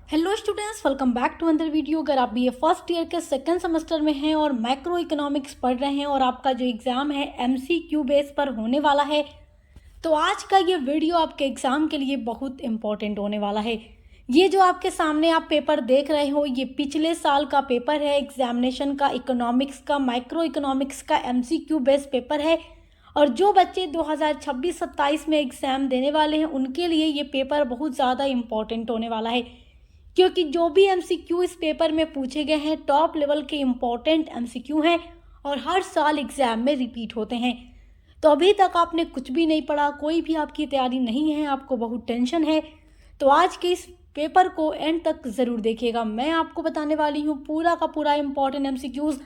Hello students, welcome back to another video. अगर आप BA first year के second semester में हैं और मैक्रो इकोनॉमिक्स पढ़ रहे हैं और आपका जो एग्ज़ाम है एमसीक्यू बेस पर होने वाला है, तो आज का ये वीडियो आपके एग्ज़ाम के लिए बहुत इम्पॉर्टेंट होने वाला है। ये जो आपके सामने आप पेपर देख रहे हो, ये पिछले साल का पेपर है एग्जामिनेशन का, इकोनॉमिक्स का, माइक्रो इकोनॉमिक्स का एमसीक्यू बेस पेपर है। और जो बच्चे 2026-27 में एग्ज़ाम देने वाले हैं उनके लिए ये पेपर बहुत ज़्यादा इम्पॉर्टेंट होने वाला है, क्योंकि जो भी एमसीक्यू इस पेपर में पूछे गए हैं टॉप लेवल के इम्पॉर्टेंट एमसीक्यू हैं और हर साल एग्ज़ाम में रिपीट होते हैं। तो अभी तक आपने कुछ भी नहीं पढ़ा, कोई भी आपकी तैयारी नहीं है, आपको बहुत टेंशन है, तो आज के इस पेपर को एंड तक ज़रूर देखिएगा। मैं आपको बताने वाली हूँ पूरा का पूरा इम्पॉर्टेंट एमसीक्यूज़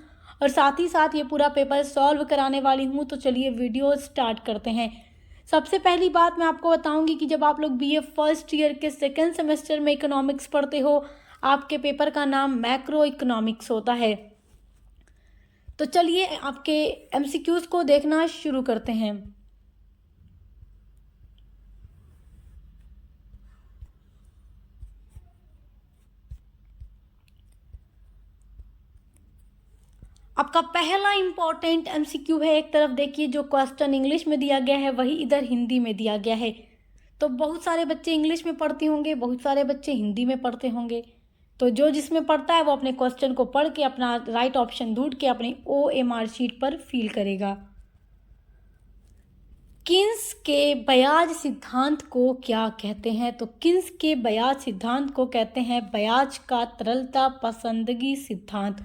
और साथ ही साथ ये पूरा पेपर सॉल्व कराने वाली हूँ। तो चलिए वीडियो स्टार्ट करते हैं। सबसे पहली बात मैं आपको बताऊंगी कि जब आप लोग बीए फर्स्ट ईयर के सेकेंड सेमेस्टर में इकोनॉमिक्स पढ़ते हो, आपके पेपर का नाम मैक्रो इकोनॉमिक्स होता है। तो चलिए आपके एमसीक्यूज़ को देखना शुरू करते हैं। आपका पहला इम्पॉर्टेंट एमसीक्यू है, एक तरफ देखिए जो क्वेश्चन इंग्लिश में दिया गया है वही इधर हिंदी में दिया गया है। तो बहुत सारे बच्चे इंग्लिश में पढ़ते होंगे, बहुत सारे बच्चे हिंदी में पढ़ते होंगे। तो जो जिसमें पढ़ता है वो अपने क्वेश्चन को पढ़ के अपना राइट ऑप्शन ढूंढ के अपनी OMR शीट पर फिल करेगा। किन्स के ब्याज सिद्धांत को क्या कहते हैं? तो किन्स के ब्याज सिद्धांत को कहते हैं ब्याज का तरलता पसंदगी सिद्धांत।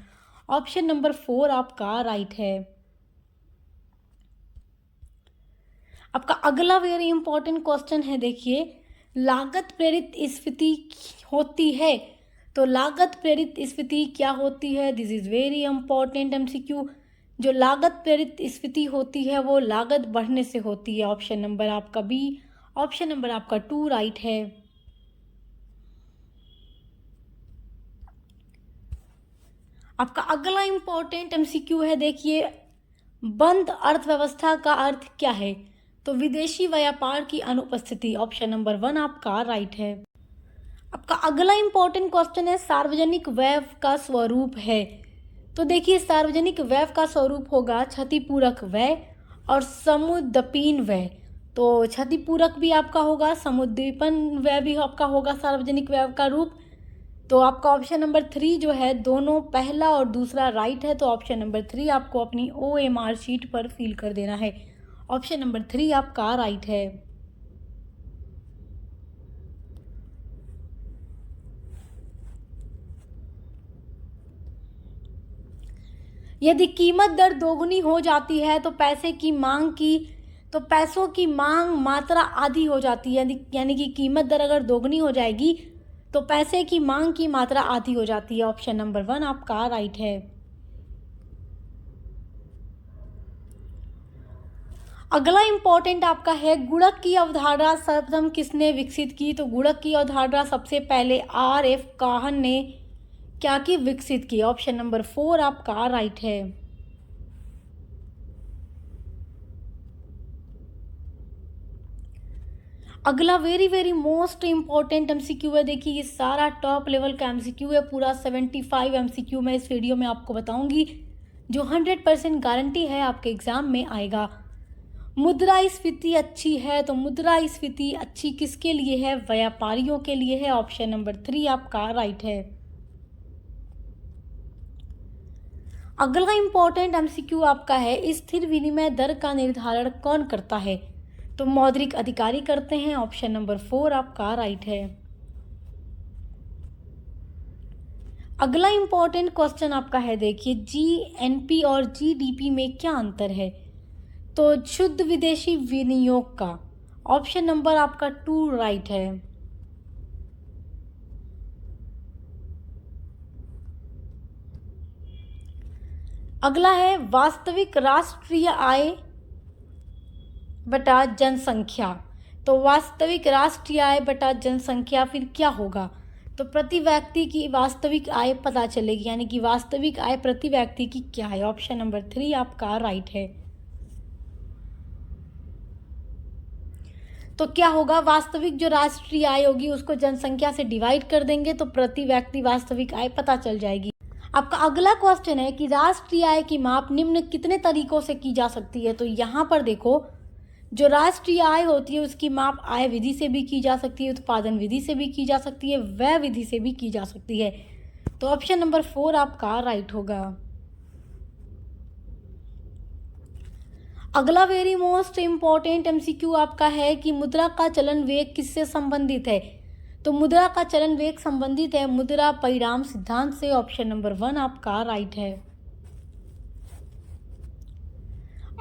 ऑप्शन नंबर 4 आपका राइट है। आपका अगला वेरी इंपॉर्टेंट क्वेश्चन है, देखिए लागत प्रेरित स्फीति होती है। तो लागत प्रेरित स्फीति क्या होती है? This is very important MCQ. जो लागत प्रेरित स्फीति होती है वो लागत बढ़ने से होती है। ऑप्शन नंबर आपका बी, ऑप्शन नंबर आपका 2 राइट है। आपका अगला इंपॉर्टेंट एमसीक्यू है, देखिए बंद अर्थव्यवस्था का अर्थ क्या है? तो विदेशी व्यापार की अनुपस्थिति। ऑप्शन नंबर 1 आपका राइट है। आपका अगला इंपॉर्टेंट क्वेश्चन है सार्वजनिक व्यय का स्वरूप है। तो देखिए सार्वजनिक व्यय का स्वरूप होगा क्षतिपूरक व्यय और समुद्दीपन व्यय। तो क्षतिपूरक भी आपका होगा, समुद्दीपन व्यय भी आपका होगा सार्वजनिक व्यय का रूप। तो आपका ऑप्शन नंबर 3 जो है, दोनों पहला और दूसरा राइट है। तो ऑप्शन नंबर 3 आपको अपनी OMR शीट पर फिल कर देना है। ऑप्शन नंबर 3 आपका राइट है। यदि कीमत दर दोगुनी हो जाती है तो पैसों की मांग मात्रा आधी हो जाती है। यानी कि कीमत दर अगर दोगुनी हो जाएगी तो पैसे की मांग की मात्रा आधी हो जाती है। ऑप्शन नंबर 1 आपका राइट है। अगला इंपॉर्टेंट आपका है गुणक की अवधारणा सर्वप्रथम किसने विकसित की? तो गुणक की अवधारणा सबसे पहले RF काहन ने क्या की विकसित की। ऑप्शन नंबर 4 आपका राइट है। अगला very very most important MCQ है, देखिए ये सारा टॉप लेवल का एमसीक्यू है, पूरा 75 एमसीक्यू मैं इस वीडियो में आपको बताऊंगी जो 100% गारंटी है आपके एग्जाम में आएगा। मुद्रास्फीति अच्छी है, तो मुद्रास्फीति अच्छी किसके लिए है? व्यापारियों के लिए है। ऑप्शन नंबर 3 आपका राइट है। अगला इंपॉर्टेंट एमसीक्यू आपका है स्थिर विनिमय दर का निर्धारण कौन करता है? तो मौद्रिक अधिकारी करते हैं। ऑप्शन नंबर 4 आपका राइट है। अगला इंपॉर्टेंट क्वेश्चन आपका है, देखिए GNP और GDP में क्या अंतर है? तो शुद्ध विदेशी विनियोग का। ऑप्शन नंबर आपका 2 राइट है। अगला है वास्तविक राष्ट्रीय आय बटा जनसंख्या। तो वास्तविक राष्ट्रीय आय बटा जनसंख्या फिर क्या होगा? तो प्रति व्यक्ति की वास्तविक आय पता चलेगी, यानी कि वास्तविक आय प्रति व्यक्ति की क्या है। ऑप्शन नंबर 3 आपका राइट है। तो क्या होगा, वास्तविक जो राष्ट्रीय आय होगी उसको जनसंख्या से डिवाइड कर देंगे तो प्रति व्यक्ति वास्तविक आय पता चल जाएगी। आपका अगला क्वेश्चन है कि राष्ट्रीय आय की माप निम्न कितने तरीकों से की जा सकती है। तो यहाँ पर देखो, जो राष्ट्रीय आय होती है उसकी माप आय विधि से भी की जा सकती है, उत्पादन विधि से भी की जा सकती है, व्यय विधि से भी की जा सकती है। तो ऑप्शन नंबर 4 आपका राइट होगा। अगला वेरी मोस्ट इम्पॉर्टेंट एमसीक्यू आपका है कि मुद्रा का चलन वेग किससे संबंधित है। तो मुद्रा का चलन वेग संबंधित है मुद्रा परिणाम सिद्धांत से। ऑप्शन नंबर 1 आपका राइट है।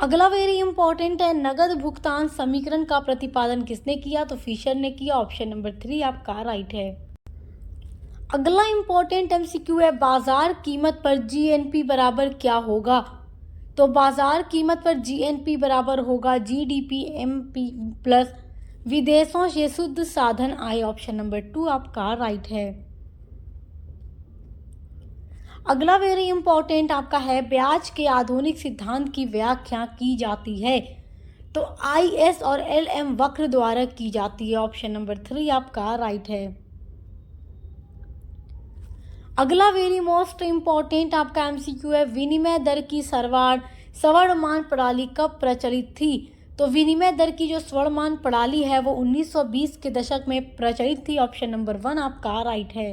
अगला वेरी इंपॉर्टेंट है, नगद भुगतान समीकरण का प्रतिपादन किसने किया। तो फिशर ने किया। ऑप्शन नंबर 3 आपका राइट है। अगला इंपॉर्टेंट एमसीक्यू है, बाजार कीमत पर जीएनपी बराबर क्या होगा। तो बाजार कीमत पर जीएनपी बराबर होगा जीडीपी एमपी प्लस विदेशों से शुद्ध साधन आय। ऑप्शन नंबर 2 आपका राइट है। अगला वेरी इंपॉर्टेंट आपका है, ब्याज के आधुनिक सिद्धांत की व्याख्या की जाती है। तो आईएस और एलएम वक्र द्वारा की जाती है। ऑप्शन नंबर 3 आपका राइट है। अगला वेरी मोस्ट इम्पॉर्टेंट आपका एमसीक्यू है, विनिमय दर की स्वर्णमान प्रणाली कब प्रचलित थी। तो विनिमय दर की जो स्वर्णमान प्रणाली है वो 1920 के दशक में प्रचलित थी। ऑप्शन नंबर 1 आपका राइट है।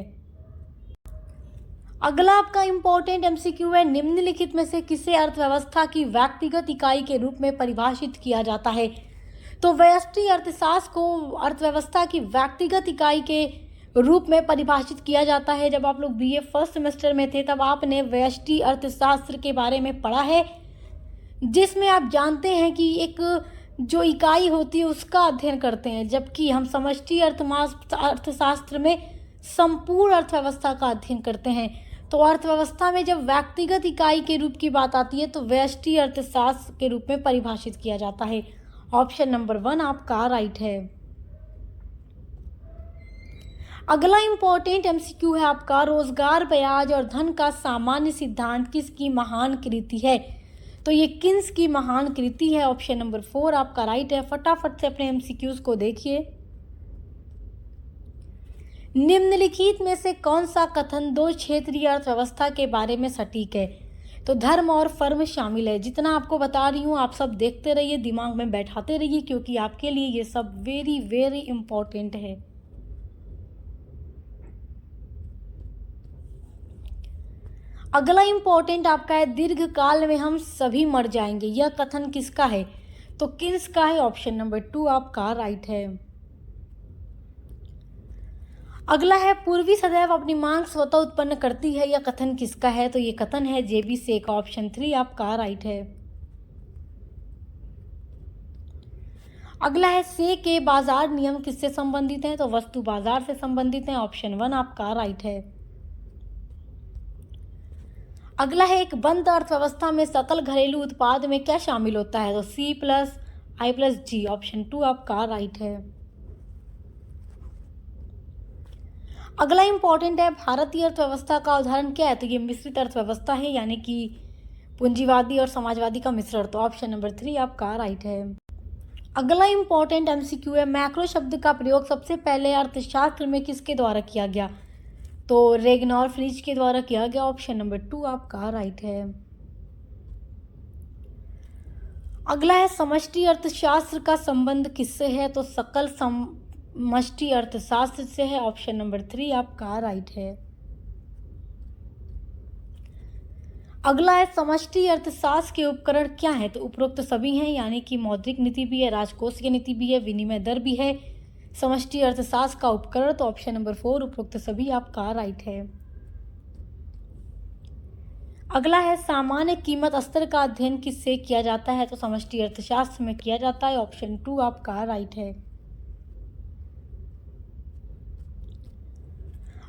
अगला आपका इंपॉर्टेंट एमसीक्यू है, निम्नलिखित में से किसे अर्थव्यवस्था की व्यक्तिगत इकाई के रूप में परिभाषित किया जाता है। तो व्यष्टि अर्थशास्त्र को अर्थव्यवस्था की व्यक्तिगत इकाई के रूप में परिभाषित किया जाता है। जब आप लोग बीए फर्स्ट सेमेस्टर में थे तब आपने व्यष्टि अर्थशास्त्र के बारे में पढ़ा है, जिसमें आप जानते हैं कि एक जो इकाई होती है उसका अध्ययन करते हैं, जबकि हम समष्टि अर्थशास्त्र में संपूर्ण अर्थव्यवस्था का अध्ययन करते हैं। तो अर्थव्यवस्था में जब व्यक्तिगत इकाई के रूप की बात आती है तो व्यष्टि अर्थशास्त्र के रूप में परिभाषित किया जाता है। ऑप्शन नंबर 1 आपका राइट है। अगला इंपॉर्टेंट एमसीक्यू है आपका, रोजगार ब्याज और धन का सामान्य सिद्धांत किसकी महान कृति है। तो ये किन्स की महान कृति है। ऑप्शन नंबर 4 आपका राइट है। फटाफट से अपने एमसीक्यूज को देखिए। निम्नलिखित में से कौन सा कथन दो क्षेत्रीय अर्थव्यवस्था के बारे में सटीक है। तो धर्म और फर्म शामिल है। जितना आपको बता रही हूँ आप सब देखते रहिए, दिमाग में बैठाते रहिए, क्योंकि आपके लिए ये सब वेरी वेरी इंपॉर्टेंट है। अगला इंपॉर्टेंट आपका है, दीर्घ काल में हम सभी मर जाएंगे। यह कथन किसका है। तो किन्स का है। ऑप्शन नंबर 2 आपका राइट है। अगला है, पूर्वी सदैव अपनी मांग स्वतः उत्पन्न करती है। यह कथन किसका है। तो ये कथन है जेबी से का। ऑप्शन 3 आपका राइट है। अगला है, से के बाजार नियम किससे संबंधित है। तो वस्तु बाजार से संबंधित है। ऑप्शन 1 आपका राइट है। अगला है, एक बंद अर्थव्यवस्था में सकल घरेलू उत्पाद में क्या शामिल होता है। तो C+I+G। ऑप्शन 2 आपका राइट है। अगला इंपॉर्टेंट है, भारतीय अर्थव्यवस्था का उदाहरण क्या है। तो ये मिश्रित अर्थव्यवस्था है, यानी कि पूंजीवादी और समाजवादी का मिश्रण। तो ऑप्शन नंबर 3 आपका राइट है। अगला इंपॉर्टेंट एमसीक्यू है, मैक्रो शब्द का प्रयोग सबसे पहले अर्थशास्त्र में किसके द्वारा किया गया। तो रेगनॉर फ्रिज के द्वारा किया गया। ऑप्शन नंबर 2 आपका राइट है। अगला है, समष्टि अर्थशास्त्र का संबंध किससे है। तो सकल समष्टि अर्थशास्त्र से है। ऑप्शन नंबर 3 आपका राइट है। अगला है, समष्टि अर्थशास्त्र के उपकरण क्या है। तो उपरोक्त सभी हैं, यानी कि मौद्रिक नीति भी है, राजकोषीय नीति भी है, विनिमय दर भी है, समष्टि अर्थशास्त्र का उपकरण। तो ऑप्शन नंबर 4 उपरोक्त सभी आपका राइट है। अगला है, सामान्य कीमत स्तर का अध्ययन किससे किया जाता है। तो समष्टि अर्थशास्त्र में किया जाता है। ऑप्शन 2 आपका राइट है।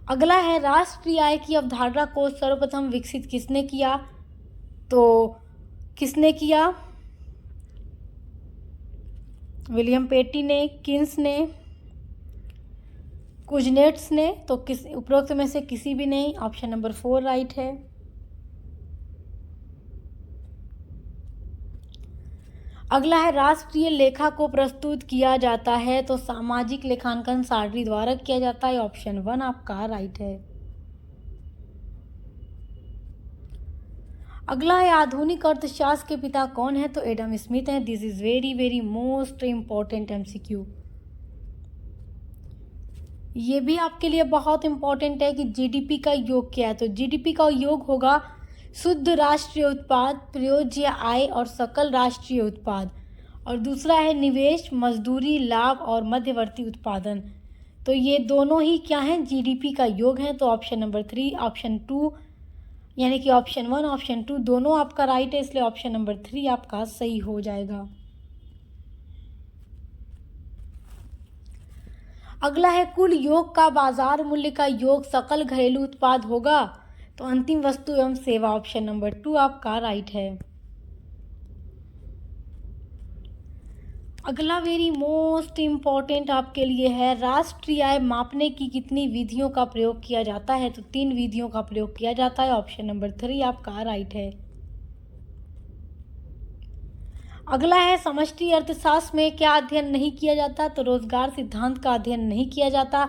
अगला है, राष्ट्रीय आय की अवधारणा को सर्वप्रथम विकसित किसने किया। तो किसने किया, विलियम पेटी ने, किन्स ने, कुजनेट्स ने। तो किस उपरोक्त में से किसी भी नहीं। ऑप्शन नंबर 4 राइट है। अगला है राष्ट्रीय लेखा को प्रस्तुत किया जाता है तो सामाजिक लेखांकन सारणी द्वारा किया जाता है, ऑप्शन 1 आपका राइट है। अगला है आधुनिक अर्थशास्त्र के पिता कौन है, तो एडम स्मिथ है। This is very very most important MCQ. ये भी आपके लिए बहुत इंपॉर्टेंट है कि जीडीपी का योग क्या है, तो जीडीपी का योग होगा शुद्ध राष्ट्रीय उत्पाद, प्रयोज्य आय और सकल राष्ट्रीय उत्पाद, और दूसरा है निवेश, मजदूरी, लाभ और मध्यवर्ती उत्पादन। तो ये दोनों ही क्या हैं, जीडीपी का योग है। तो ऑप्शन नंबर 3, ऑप्शन 2 यानी कि ऑप्शन 1, ऑप्शन 2 दोनों आपका राइट है, इसलिए ऑप्शन नंबर 3 आपका सही हो जाएगा। अगला है कुल योग का बाजार मूल्य का योग सकल घरेलू उत्पाद होगा, तो अंतिम वस्तु एवं सेवा, ऑप्शन नंबर 2 आपका राइट है। अगला वेरी मोस्ट इम्पॉर्टेंट आपके लिए है राष्ट्रीय आय मापने की कितनी विधियों का प्रयोग किया जाता है, तो 3 विधियों का प्रयोग किया जाता है, ऑप्शन नंबर 3 आपका राइट है। अगला है समष्टि अर्थशास्त्र में क्या अध्ययन नहीं किया जाता, तो रोजगार सिद्धांत का अध्ययन नहीं किया जाता,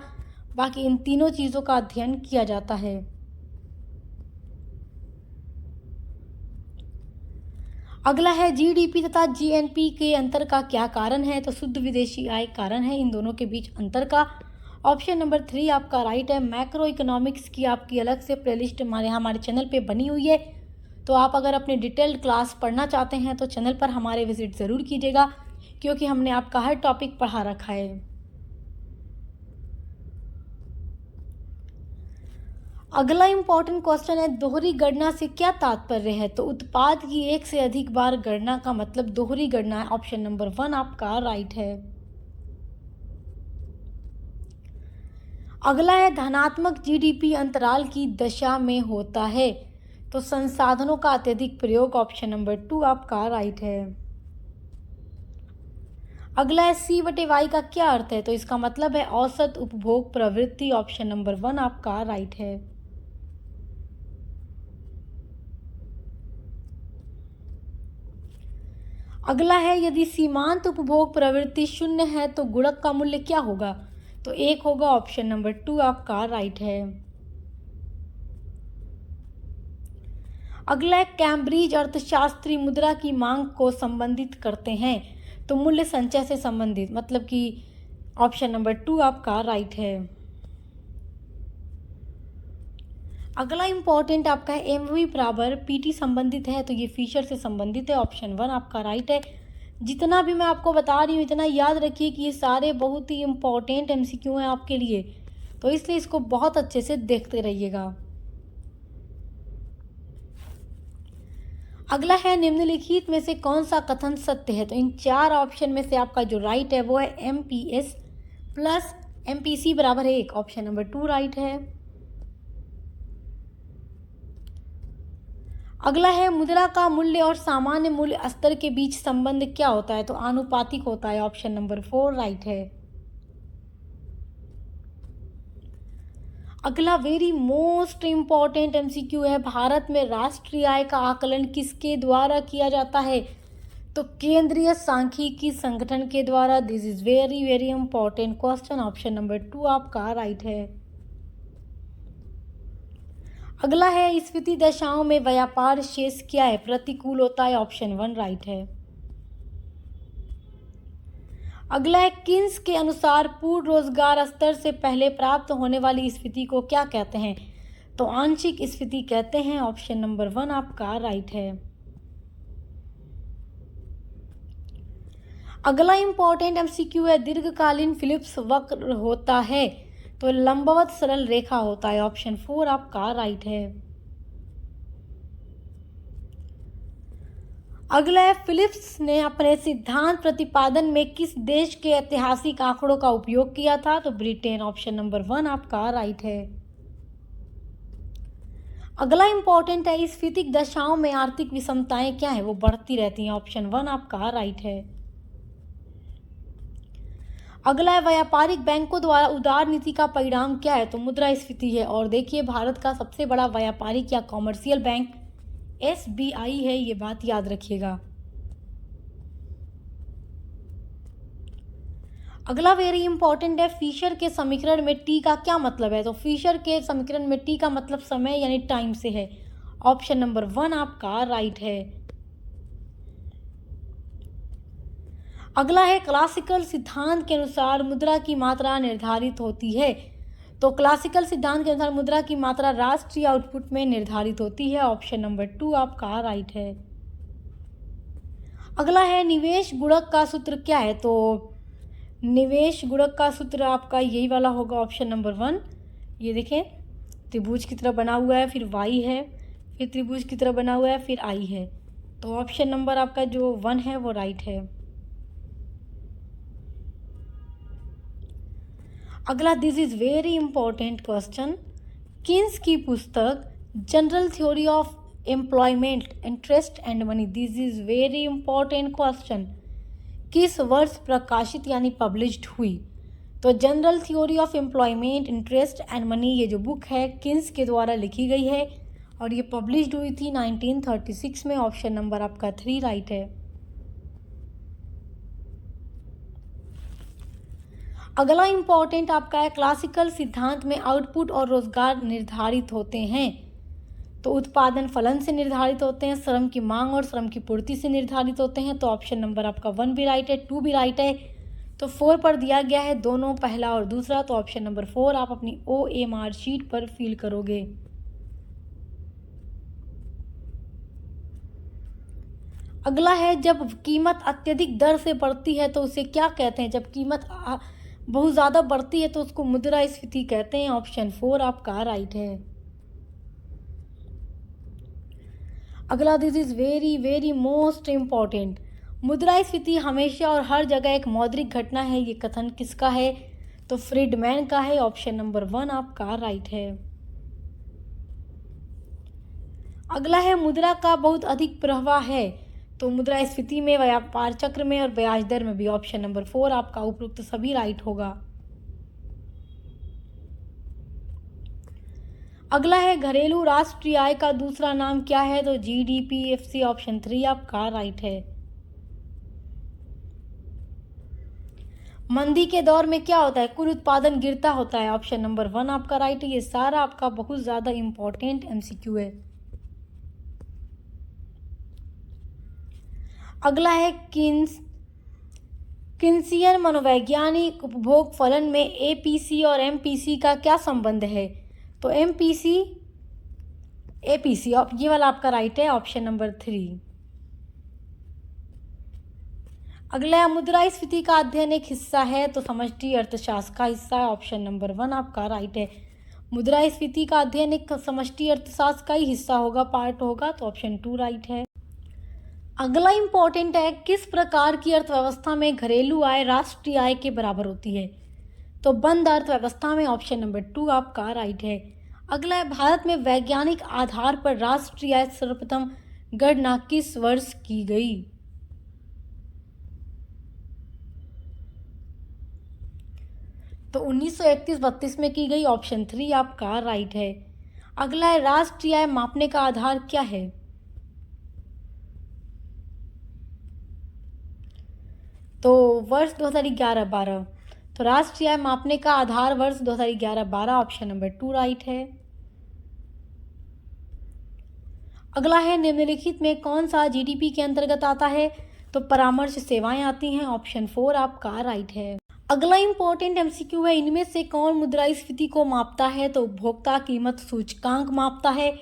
बाकी इन तीनों चीज़ों का अध्ययन किया जाता है। अगला है जीडीपी तथा जीएनपी के अंतर का क्या कारण है, तो शुद्ध विदेशी आय कारण है इन दोनों के बीच अंतर का, ऑप्शन नंबर 3 आपका राइट है। मैक्रो इकोनॉमिक्स की आपकी अलग से प्लेलिस्ट हमारे चैनल पे बनी हुई है, तो आप अगर अपने डिटेल्ड क्लास पढ़ना चाहते हैं तो चैनल पर हमारे विजिट ज़रूर कीजिएगा, क्योंकि हमने आपका हर टॉपिक पढ़ा रखा है। अगला इंपॉर्टेंट क्वेश्चन है दोहरी गणना से क्या तात्पर्य है, तो उत्पाद की एक से अधिक बार गणना का मतलब दोहरी गणना है, ऑप्शन नंबर 1 आपका राइट है। अगला है धनात्मक जीडीपी अंतराल की दशा में होता है, तो संसाधनों का अत्यधिक प्रयोग, ऑप्शन नंबर 2 आपका राइट है। अगला है C/Y का क्या अर्थ है, तो इसका मतलब है औसत उपभोग प्रवृत्ति, ऑप्शन नंबर 1 आपका राइट है। अगला है यदि सीमांत उपभोग प्रवृत्ति 0 है तो गुणक का मूल्य क्या होगा, तो 1 होगा, ऑप्शन नंबर 2 आपका राइट है। अगला है कैम्ब्रिज अर्थशास्त्री मुद्रा की मांग को संबंधित करते हैं, तो मूल्य संचय से संबंधित, मतलब कि ऑप्शन नंबर 2 आपका राइट है। अगला इंपॉर्टेंट आपका है एमवी बराबर पीटी संबंधित है, तो ये फीचर से संबंधित है, ऑप्शन 1 आपका राइट है। जितना भी मैं आपको बता रही हूँ इतना याद रखिए कि ये सारे बहुत ही इम्पॉर्टेंट एमसीक्यू हैं आपके लिए, तो इसलिए इसको बहुत अच्छे से देखते रहिएगा। अगला है निम्नलिखित में से कौन सा कथन सत्य है, तो इन 4 ऑप्शन में से आपका जो राइट है वो है एमपीएस प्लस एमपीसी बराबर 1, ऑप्शन नंबर 2 राइट है। अगला है मुद्रा का मूल्य और सामान्य मूल्य स्तर के बीच संबंध क्या होता है, तो आनुपातिक होता है, ऑप्शन नंबर 4 राइट है। अगला वेरी मोस्ट इम्पॉर्टेंट एमसीक्यू है भारत में राष्ट्रीय आय का आकलन किसके द्वारा किया जाता है, तो केंद्रीय सांख्यिकी संगठन के द्वारा। This is very very important question, option number 2 आपका राइट है। अगला है स्फीति दशाओं में व्यापार शेष क्या है, प्रतिकूल होता है, ऑप्शन 1 राइट है। अगला है किन्स के अनुसार पूर्ण रोजगार स्तर से पहले प्राप्त होने वाली स्फीति को क्या कहते हैं, तो आंशिक स्फीति कहते हैं, ऑप्शन नंबर 1 आपका राइट है। अगला इंपॉर्टेंट एमसीक्यू है दीर्घकालीन फिलिप्स वक्र होता है, तो लंबवत सरल रेखा होता है, ऑप्शन 4 आपका राइट है। अगला है फिलिप्स ने अपने सिद्धांत प्रतिपादन में किस देश के ऐतिहासिक आंकड़ों का उपयोग किया था, तो ब्रिटेन, ऑप्शन नंबर 1 आपका राइट है। अगला इंपॉर्टेंट है स्फीतिक दशाओं में आर्थिक विषमताएं क्या है, वो बढ़ती रहती हैं, ऑप्शन 1 आपका राइट है। अगला है व्यापारिक बैंकों द्वारा उदार नीति का परिणाम क्या है, तो मुद्रास्फीति है, और देखिए भारत का सबसे बड़ा व्यापारिक या कॉमर्शियल बैंक SBI है, ये बात याद रखिएगा। अगला वेरी इंपॉर्टेंट है, फिशर के समीकरण में टी का क्या मतलब है। तो फिशर के समीकरण में टी का मतलब समय यानी टाइम से है। ऑप्शन नंबर 1 आपका राइट है। अगला है, क्लासिकल सिद्धांत के अनुसार मुद्रा की मात्रा निर्धारित होती है। तो क्लासिकल सिद्धांत के अनुसार मुद्रा की मात्रा राष्ट्रीय आउटपुट में निर्धारित होती है। ऑप्शन नंबर 2 आपका राइट है। अगला है, निवेश गुणक का सूत्र क्या है। तो निवेश गुणक का सूत्र आपका यही वाला होगा, ऑप्शन नंबर 1। ये देखें, त्रिभुज की तरह बना हुआ है, फिर y है, फिर त्रिभुज की तरह बना हुआ है, फिर i है। तो ऑप्शन नंबर आपका जो 1 है वो राइट है। अगला, this is very important question. Keynes की पुस्तक general theory of employment, interest and money, this is very important question, किस वर्ष प्रकाशित यानी पब्लिश्ड हुई। तो general theory of employment, interest and money, ये जो बुक है किन्स के द्वारा लिखी गई है और ये पब्लिश्ड हुई थी 1936 में। ऑप्शन नंबर आपका 3 राइट है। अगला इंपॉर्टेंट आपका है, क्लासिकल सिद्धांत में आउटपुट और रोजगार निर्धारित होते हैं। तो उत्पादन फलन से निर्धारित होते हैं, श्रम की मांग और श्रम की पूर्ति से निर्धारित होते हैं। तो ऑप्शन नंबर आपका 1 भी राइट है, 2 भी राइट है। तो 4 पर दिया गया है दोनों, पहला और दूसरा। तो ऑप्शन नंबर 4 आप अपनी OMR शीट पर फिल करोगे। अगला है, जब कीमत अत्यधिक दर से बढ़ती है तो उसे क्या कहते हैं। जब कीमत बहुत ज़्यादा बढ़ती है तो उसको मुद्रास्फीति कहते हैं। ऑप्शन 4 आपका राइट है। अगला, this is very very most important, मुद्रास्फीति हमेशा और हर जगह एक मौद्रिक घटना है, ये कथन किसका है। तो फ्रीडमैन का है। ऑप्शन नंबर 1 आपका राइट है। अगला है, मुद्रा का बहुत अधिक प्रवाह है। तो मुद्रास्फीति में, व्यापार चक्र में और ब्याज दर में भी। ऑप्शन नंबर 4 आपका उपरोक्त सभी राइट होगा। अगला है, घरेलू राष्ट्रीय आय का दूसरा नाम क्या है। तो GDP-FC। ऑप्शन 3 आपका राइट है। मंदी के दौर में क्या होता है, कुल उत्पादन गिरता होता है। ऑप्शन नंबर 1 आपका राइट है। ये सारा आपका बहुत ज़्यादा इंपॉर्टेंट MCQ है। अगला है, किन्सियन मनोवैज्ञानिक उपभोग फलन में APC और MPC का क्या संबंध है। तो MPC APC, ये वाला आपका राइट है। Option number 3। अगला, मुद्रास्फीति का अध्ययन एक हिस्सा है। तो समष्टि अर्थशास्त्र का हिस्सा है। ऑप्शन नंबर 1 आपका राइट है। मुद्रास्फीति का अध्ययन एक समष्टि अर्थशास्त्र का ही हिस्सा होगा, पार्ट होगा। तो ऑप्शन 2 राइट है। अगला इंपॉर्टेंट है, किस प्रकार की अर्थव्यवस्था में घरेलू आय राष्ट्रीय आय के बराबर होती है। तो बंद अर्थव्यवस्था में। ऑप्शन नंबर 2 आपका राइट है। अगला है, भारत में वैज्ञानिक आधार पर राष्ट्रीय आय सर्वप्रथम गणना किस वर्ष की गई। तो 1931-32 में की गई। ऑप्शन 3 आपका राइट है। अगला है, राष्ट्रीय आय मापने का आधार क्या है। तो वर्ष 2011-12। तो राष्ट्रीय आय मापने का आधार वर्ष 2011-12। ऑप्शन नंबर 2 राइट है। अगला है, निम्नलिखित में कौन सा GDP के अंतर्गत आता है। तो परामर्श सेवाएं आती हैं। ऑप्शन 4 आपका राइट है। अगला इंपॉर्टेंट MCQ है, इनमें से कौन मुद्रास्फीति को मापता है। तो उपभोक्ता कीमत सूचकांक मापता है।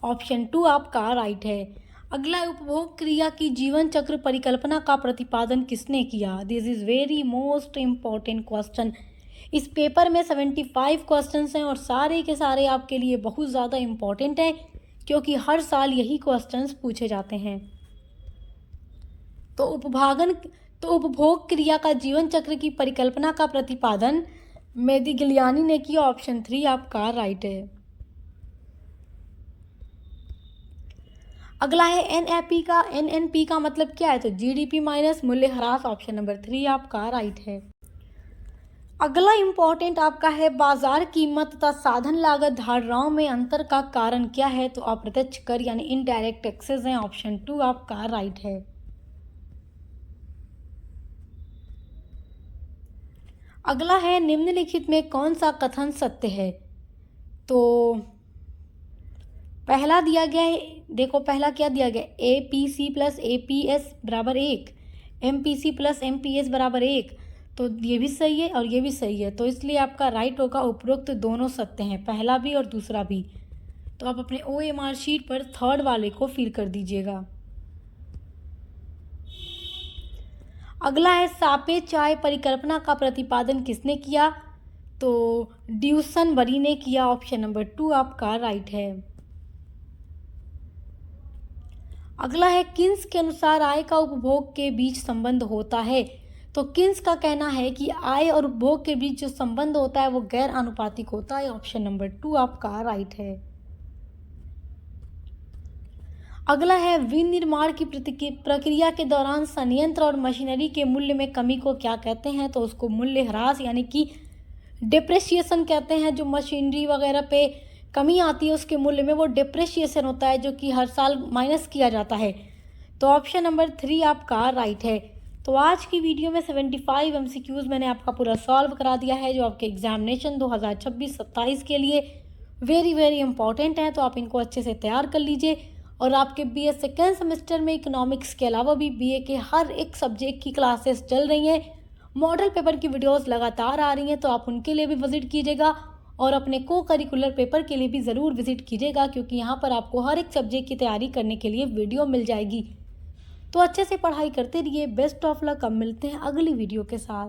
ऑप्शन 2 आपका राइट है। अगला, उपभोग क्रिया की जीवन चक्र परिकल्पना का प्रतिपादन किसने किया। This is very most important question. इस पेपर में 75 क्वेश्चंस हैं और सारे के सारे आपके लिए बहुत ज़्यादा इम्पॉर्टेंट हैं, क्योंकि हर साल यही क्वेश्चंस पूछे जाते हैं। तो उपभोग क्रिया का जीवन चक्र की परिकल्पना का प्रतिपादन मेदिगलियानी ने किया। ऑप्शन 3 आपका राइट है। अगला है, NNP का मतलब क्या है। तो GDP माइनस मूल्यह्रास। ऑप्शन नंबर 3 आपका राइट है। अगला इंपॉर्टेंट आपका है, बाजार कीमत तथा साधन लागत धारणाओं में अंतर का कारण क्या है। तो अप्रत्यक्ष कर यानी इनडायरेक्ट टैक्सेस हैं। ऑप्शन 2 आपका राइट है। अगला है निम्नलिखित में कौन सा कथन सत्य है। तो पहला दिया गया है, देखो पहला क्या दिया गया, APC प्लस APS बराबर 1, MPC प्लस MPS बराबर 1। तो ये भी सही है और ये भी सही है, तो इसलिए आपका राइट होगा उपरोक्त दोनों सत्य हैं, पहला भी और दूसरा भी। तो आप अपने OMR शीट पर थर्ड वाले को फिल कर दीजिएगा। अगला है सापेक्ष आय परिकल्पना का प्रतिपादन किसने किया। तो ड्यूसनबरी ने किया, ऑप्शन नंबर 2 आपका राइट है। अगला है किन्स के अनुसार आय का उपभोग के बीच संबंध होता है। तो किन्स का कहना है कि आय और उपभोग के बीच जो संबंध होता है वो गैर आनुपातिक होता है, ऑप्शन नंबर 2 आपका राइट है। अगला है विनिर्माण की प्रक्रिया के दौरान संयंत्र और मशीनरी के मूल्य में कमी को क्या कहते हैं। तो उसको मूल्य ह्रास यानी कि डिप्रेशिएशन कहते हैं। जो मशीनरी वगैरह पे कमी आती है उसके मूल्य में वो डिप्रेशिएशन होता है, जो कि हर साल माइनस किया जाता है। तो ऑप्शन नंबर 3 आपका राइट है। तो आज की वीडियो में 75 MCQs मैंने आपका पूरा सॉल्व करा दिया है, जो आपके एग्जामिनेशन 2026-27 के लिए वेरी वेरी इंपॉर्टेंट है। तो आप इनको अच्छे से तैयार कर लीजिए। और आपके BA सेकेंड सेमेस्टर में इकोनॉमिक्स के अलावा भी BA के हर एक सब्जेक्ट की क्लासेस चल रही हैं, मॉडल पेपर की वीडियोस लगातार आ रही हैं, तो आप उनके लिए भी विजिट कीजिएगा और अपने को करिकुलर पेपर के लिए भी ज़रूर विजिट कीजिएगा, क्योंकि यहाँ पर आपको हर एक सब्जेक्ट की तैयारी करने के लिए वीडियो मिल जाएगी। तो अच्छे से पढ़ाई करते रहिए। Best of luck. अब मिलते हैं अगली वीडियो के साथ।